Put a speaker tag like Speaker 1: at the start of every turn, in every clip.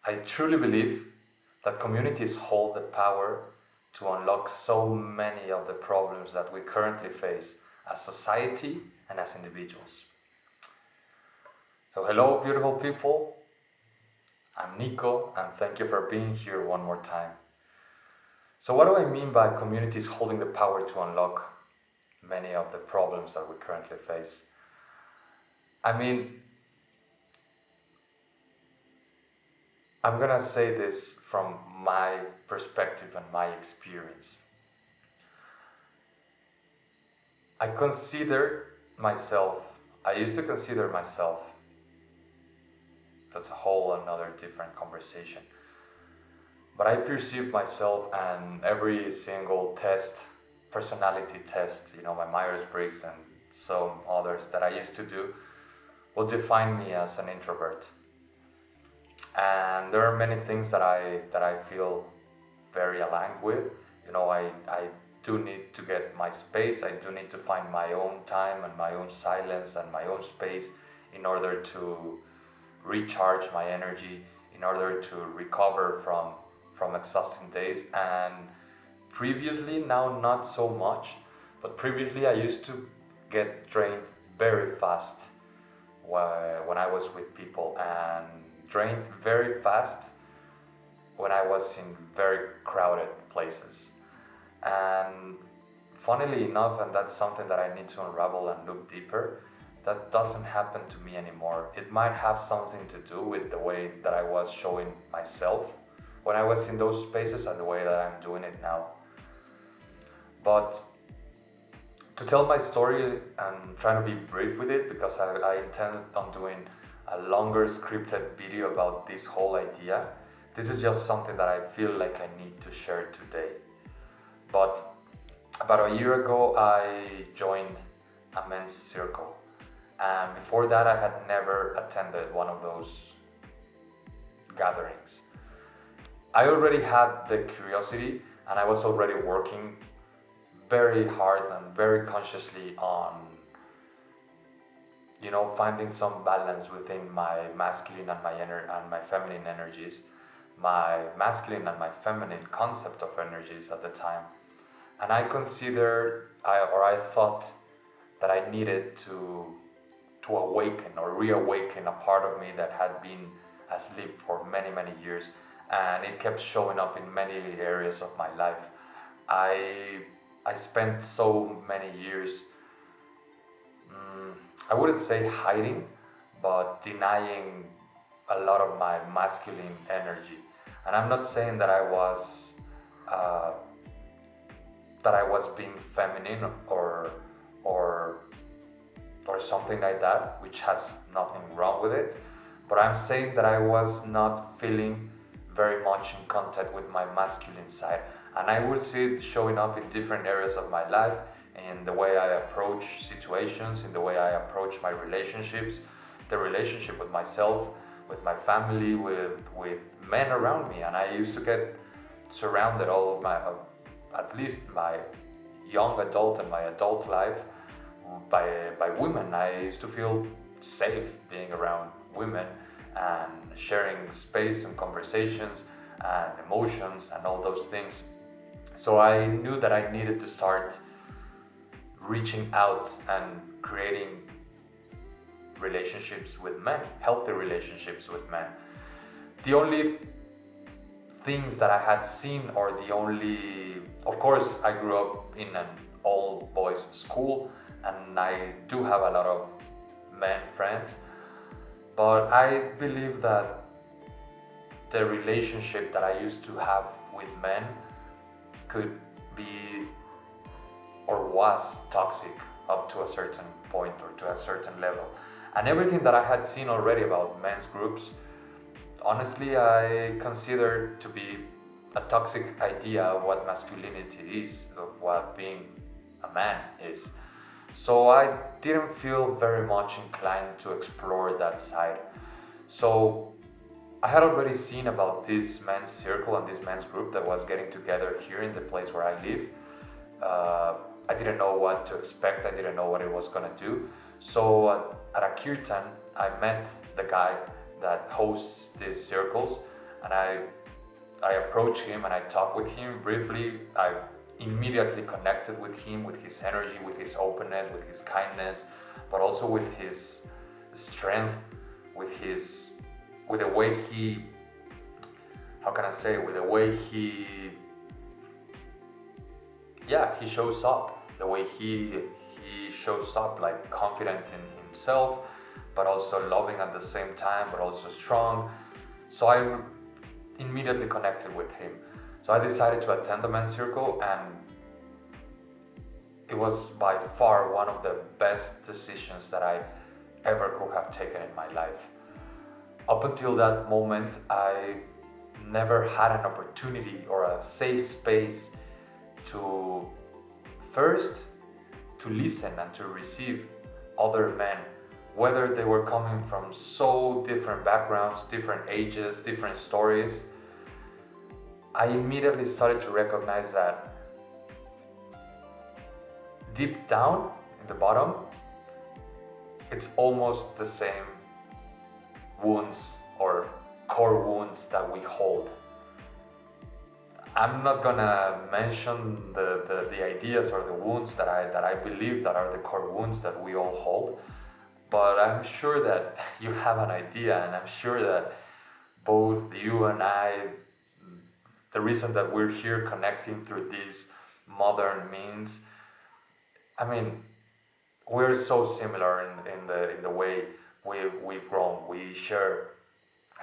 Speaker 1: I truly believe that communities hold the power to unlock so many of the problems that we currently face as society and as individuals. So, hello, beautiful people. I'm Nico, and thank you for being here one more time. So, what do I mean by communities holding the power to unlock many of the problems that we currently face? I mean, I'm gonna say this from my perspective and my experience. I consider myself, I used to consider myself, that's a whole another different conversation, but I perceive myself and every single test, personality test, my Myers-Briggs and some others that I used to do, will define me as an introvert. And there are many things that I feel very aligned with. I do need to get my space. I do need to find my own time and my own silence and my own space in order to recharge my energy, in order to recover from exhausting days. And previously, now not so much, but previously I used to get drained very fast when I was with people, and drained very fast when I was in very crowded places. And funnily enough, and that's something that I need to unravel and look deeper, that doesn't happen to me anymore. It might have something to do with the way that I was showing myself when I was in those spaces and the way that I'm doing it now. But to tell my story and trying to be brief with it, because I intend on doing a longer scripted video about this whole idea. This is just something that I feel like I need to share today. But about a year ago, I joined a men's circle. And before that, I had never attended one of those gatherings. I already had the curiosity, and I was already working very hard and very consciously on finding some balance within my masculine and my feminine energies, my masculine and my feminine concept of energies at the time. And I thought that I needed to awaken or reawaken a part of me that had been asleep for many, many years, and it kept showing up in many areas of my life. I spent so many years, I wouldn't say hiding, but denying a lot of my masculine energy. And I'm not saying uh, that I was being feminine or or something like that, which has nothing wrong with it. But I'm saying that I was not feeling very much in contact with my masculine side. And I would see it showing up in different areas of my life, in the way I approach situations, in the way I approach my relationships, the relationship with myself, with my family, with men around me. And I used to get surrounded all of at least my young adult and my adult life, by women. I used to feel safe being around women and sharing space and conversations and emotions and all those things. So I knew that I needed to start reaching out and creating relationships with men, healthy relationships with men. The only things that I had seen, or of course, I grew up in an all boys school, and I do have a lot of men friends, but I believe that the relationship that I used to have with men could be or was toxic up to a certain point or to a certain level. And everything that I had seen already about men's groups, honestly, I consider to be a toxic idea of what masculinity is, of what being a man is. So I didn't feel very much inclined to explore that side. So I had already seen about this men's circle and this men's group that was getting together here in the place where I live. I didn't know what to expect. I didn't know what it was gonna do. So at a kirtan, I met the guy that hosts these circles, and I approached him and I talked with him briefly. I immediately connected with him, with his energy, with his openness, with his kindness, but also with his strength, with the way he, how can I say, with the way he, yeah, he shows up, the way he shows up, like confident in himself, but also loving at the same time, but also strong. So I immediately connected with him. So I decided to attend the men's circle, and it was by far one of the best decisions that I ever could have taken in my life. Up until that moment, I never had an opportunity or a safe space to first to listen and to receive other men, whether they were coming from so different backgrounds, different ages, different stories. I immediately started to recognize that deep down in the bottom, it's almost the same wounds or core wounds that we hold. I'm not gonna mention the ideas or the wounds that I believe that are the core wounds that we all hold, but I'm sure that you have an idea, and I'm sure that both you and I, the reason that we're here connecting through these modern means, I mean, we're so similar in the way we've grown. We share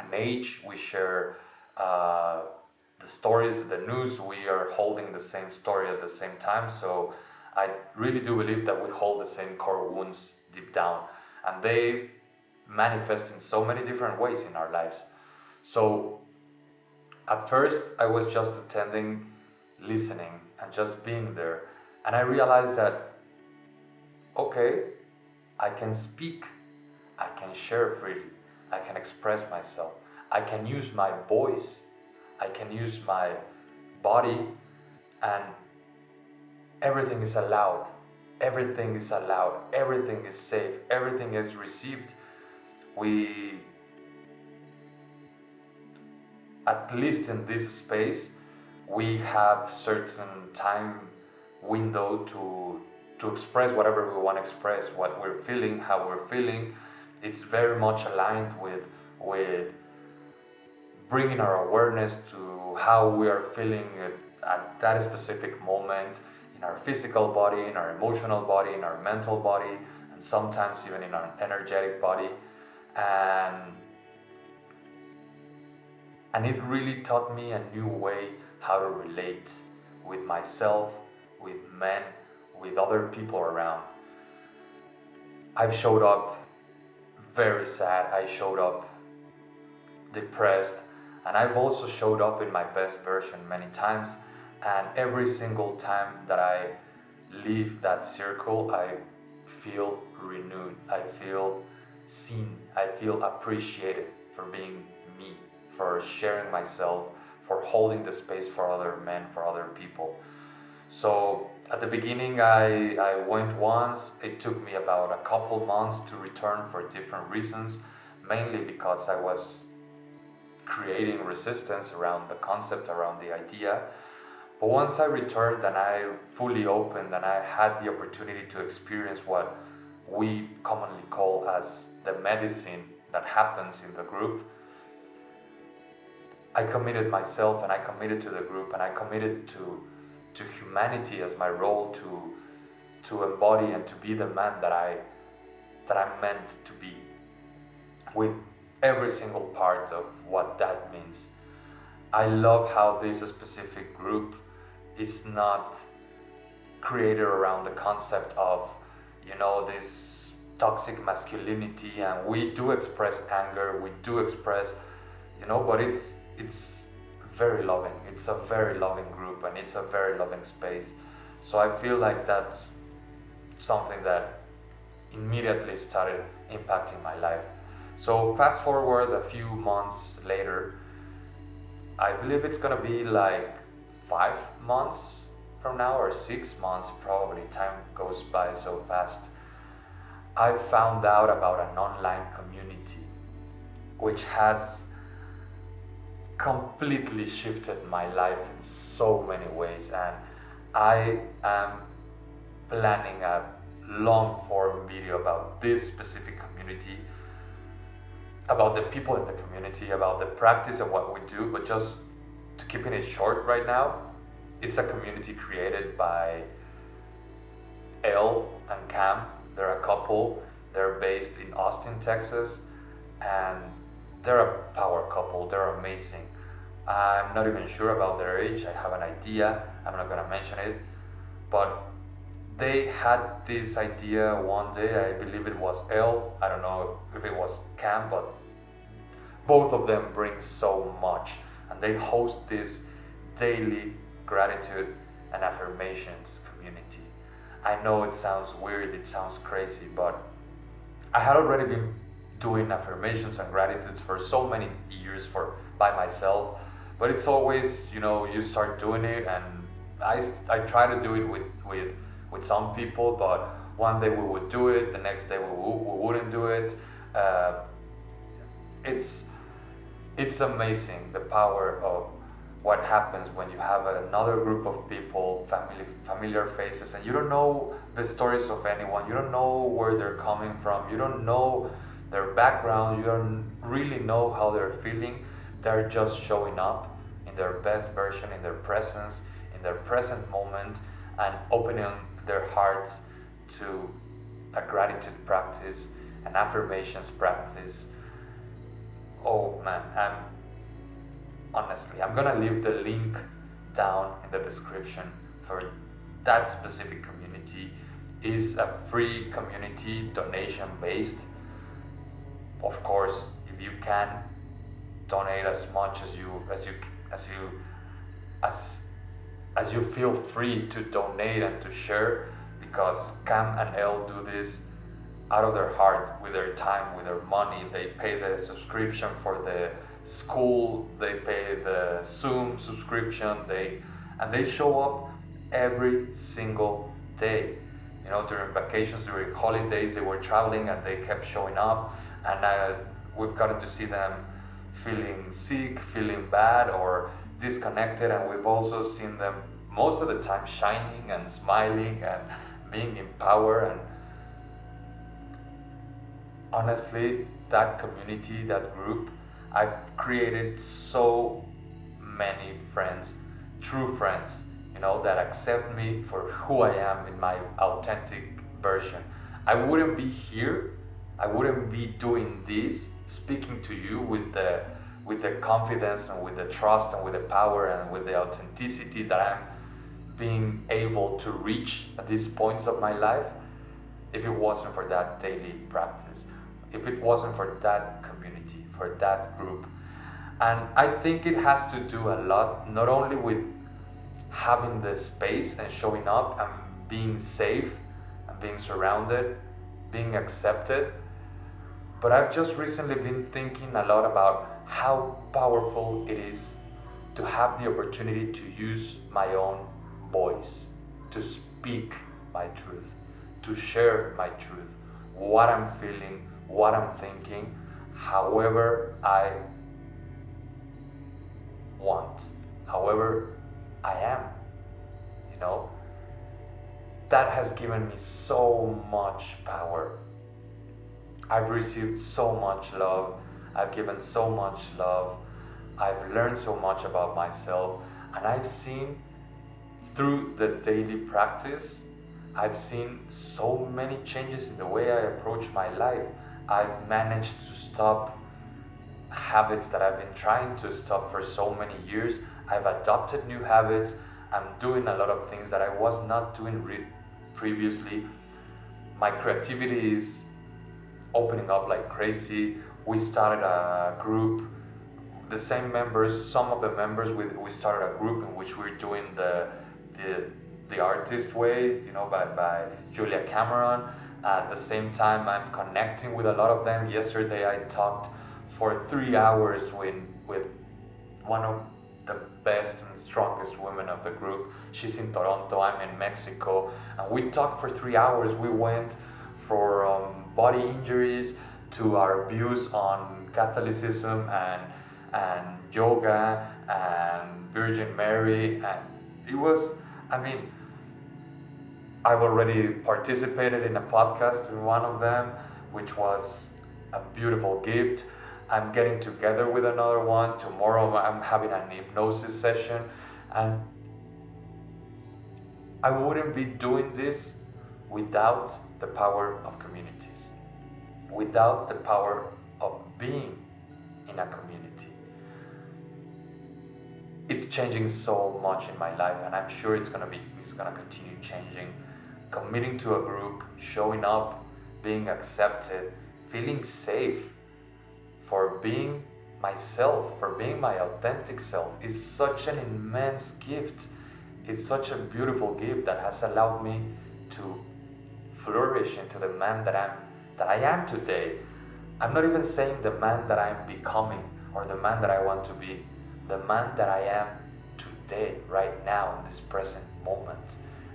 Speaker 1: an age, we share the stories, the news. We are holding the same story at the same time. So I really do believe that we hold the same core wounds deep down, and they manifest in so many different ways in our lives. So at first, I was just attending, listening, and just being there. And I realized that, okay, I can speak, I can share freely, I can express myself, I can use my voice, I can use my body, and everything is allowed. Everything is allowed, everything is safe, everything is received. We, at least in this space, we have certain time window to express whatever we want to express, what we're feeling, how we're feeling. It's very much aligned with bringing our awareness to how we are feeling at that specific moment, in our physical body, in our emotional body, in our mental body, and sometimes even in our energetic body. And it really taught me a new way how to relate with myself, with men, with other people around. I've showed up very sad, I showed up depressed, and I've also showed up in my best version many times. And every single time that I leave that circle, I feel renewed, I feel seen, I feel appreciated for being me, for sharing myself, for holding the space for other men, for other people. So at the beginning, I went once. It took me about a couple months to return for different reasons, mainly because I was creating resistance around the concept, around the idea. But once I returned and I fully opened and I had the opportunity to experience what we commonly call as the medicine that happens in the group, I committed myself and I committed to the group and I committed to humanity as my role to embody and to be the man that I'm meant to be, with every single part of what that means. I love how this specific group is not created around the concept of, this toxic masculinity, and we do express anger, we do express, but it's very loving. It's a very loving group and it's a very loving space. So I feel like that's something that immediately started impacting my life. So fast forward a few months later, I believe it's gonna be like 5 months from now, or 6 months probably. Time goes by so fast. I found out about an online community which has completely shifted my life in so many ways, and I am planning a long form video about this specific community, about the people in the community, about the practice of what we do. But just to keeping it short right now, it's a community created by Elle and Cam. They're a couple. They're based in Austin, Texas, and they're a power couple. They're amazing. I'm not even sure about their age. I have an idea. I'm not gonna mention it, but they had this idea one day. I believe it was Elle. I don't know if it was Cam, but both of them bring so much, and they host this daily gratitude and affirmations community. I know it sounds weird, it sounds crazy, but I had already been doing affirmations and gratitudes for so many years for by myself, but it's always, you start doing it, and I try to do it with some people, but one day we would do it, the next day we wouldn't do it. It's amazing the power of what happens when you have another group of people, familiar faces, and you don't know the stories of anyone, you don't know where they're coming from, you don't know their background, you don't really know how they're feeling. They're just showing up in their best version, in their presence, in their present moment, and opening their hearts to a gratitude practice, an affirmations practice. Oh man, I'm gonna leave the link down in the description for that specific community. Is a free community, donation based. Of course, if you can donate as much as you feel free to donate and to share, because Cam and Elle do this out of their heart, with their time, with their money. They pay the subscription for the school, they pay the Zoom subscription, they show up every single day. During vacations, during holidays, they were traveling and they kept showing up, and we've gotten to see them feeling sick, feeling bad, or disconnected, and we've also seen them most of the time shining and smiling and being in power. And honestly, that community, that group, I've created so many friends, true friends, that accept me for who I am in my authentic version. I wouldn't be here, I wouldn't be doing this, speaking to you with the confidence and with the trust and with the power and with the authenticity that I'm being able to reach at these points of my life, if it wasn't for that daily practice, if it wasn't for that community, for that group. And I think it has to do a lot, not only with having the space and showing up and being safe and being surrounded, being accepted, but I've just recently been thinking a lot about how powerful it is to have the opportunity to use my own voice, to speak my truth, to share my truth, what I'm feeling, what I'm thinking, however I want, however I am. That has given me so much power. I've received so much love, I've given so much love, I've learned so much about myself, and I've seen through the daily practice, I've seen so many changes in the way I approach my life. I've managed to stop habits that I've been trying to stop for so many years. I've adopted new habits. I'm doing a lot of things that I was not doing previously. My creativity is opening up like crazy. We started a group, the same members, some of the members, we started a group in which we're doing the artist way, by Julia Cameron. At the same time, I'm connecting with a lot of them. Yesterday I talked for 3 hours with one of the best and strongest women of the group. She's in Toronto, I'm in Mexico, and we talked for 3 hours. We went from body injuries to our views on Catholicism and and yoga and Virgin Mary, and it was, I mean, I've already participated in a podcast in one of them, which was a beautiful gift. I'm getting together with another one. Tomorrow I'm having an hypnosis session, and I wouldn't be doing this without the power of communities, without the power of being in a community. It's changing so much in my life, and I'm sure it's gonna continue changing. Committing to a group, showing up, being accepted, feeling safe for being myself, for being my authentic self is such an immense gift. It's such a beautiful gift that has allowed me to flourish into the man that I am today. I'm not even saying the man that I'm becoming or the man that I want to be, the man that I am today, right now, in this present moment.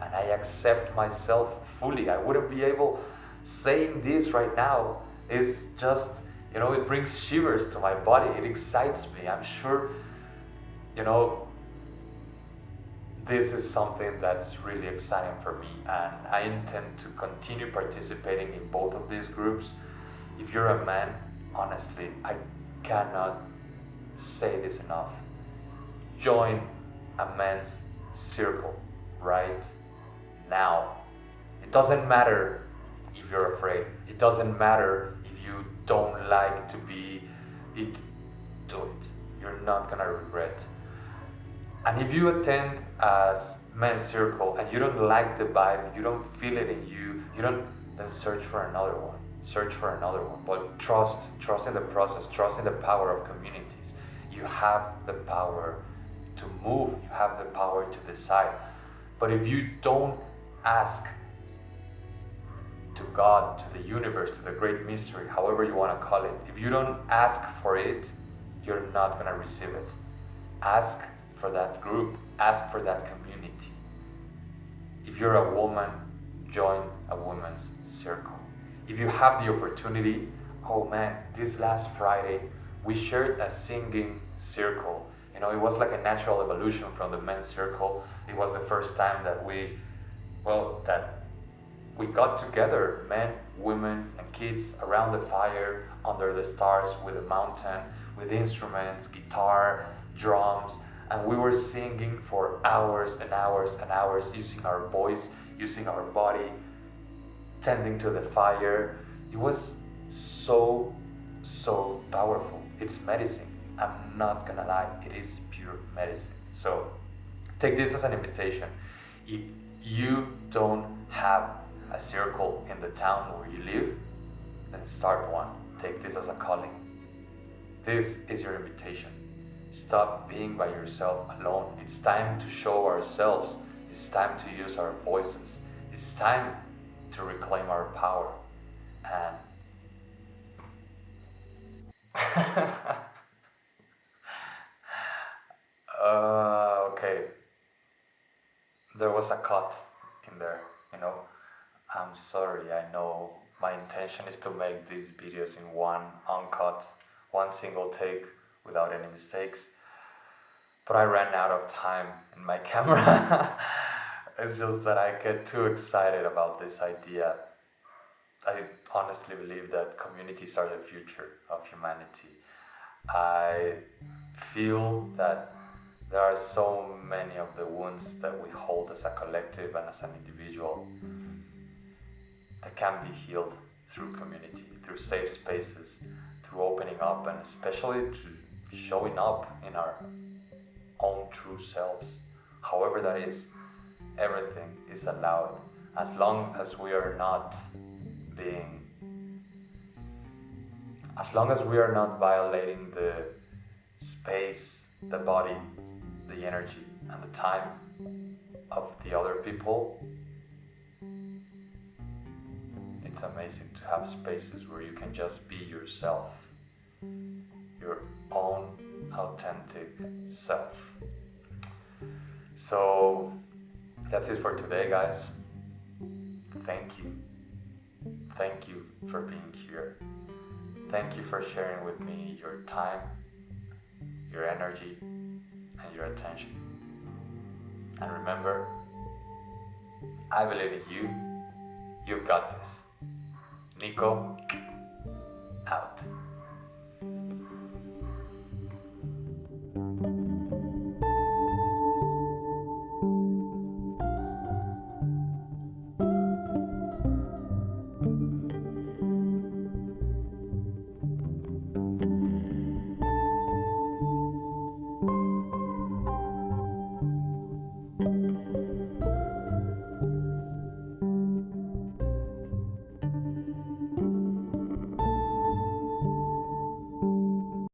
Speaker 1: And I accept myself fully. I wouldn't be able saying this right now. It's just, it brings shivers to my body. It excites me. I'm sure, you know, this is something that's really exciting for me, and I intend to continue participating in both of these groups. If you're a man, honestly, I cannot say this enough. Join a men's circle right now. It doesn't matter if you're afraid. It doesn't matter if you don't like to be it. Do it. You're not gonna regret. And if you attend a men's circle and you don't like the vibe, you don't feel it in you, then search for another one. Search for another one. But trust in the process, trust in the power of communities. You have the power to move, you have the power to decide. But if you don't ask to God, to the universe, to the great mystery, however you want to call it, if you don't ask for it, you're not going to receive it. Ask for that group, ask for that community. If you're a woman, join a women's circle. If you have the opportunity, oh man, this last Friday we shared a singing circle. It was like a natural evolution from the men's circle. It was the first time that we got together, men, women, and kids around the fire, under the stars, with a mountain, with instruments, guitar, drums, and we were singing for hours and hours and hours, using our voice, using our body, tending to the fire. It was so, so powerful. It's medicine. I'm not gonna lie, it is pure medicine. So take this as an invitation. If you don't have a circle in the town where you live, then start one. Take this as a calling. This is your invitation. Stop being by yourself alone. It's time to show ourselves. It's time to use our voices. It's time to reclaim our power. And okay, there was a cut in there, I'm sorry, I know my intention is to make these videos in one uncut, one single take without any mistakes, but I ran out of time in my camera. It's just that I get too excited about this idea. I honestly believe that communities are the future of humanity. I feel that there are so many of the wounds that we hold as a collective and as an individual that can be healed through community, through safe spaces, through opening up, and especially to showing up in our own true selves. However that is, everything is allowed as long as we are not violating the space, the body, the energy, and the time of the other people. It's amazing to have spaces where you can just be yourself, your own authentic self. So that's it for today, guys. Thank you. Thank you for being here. Thank you for sharing with me your time, your energy, and your attention. And remember, I believe in you. You've got this. Nico, out.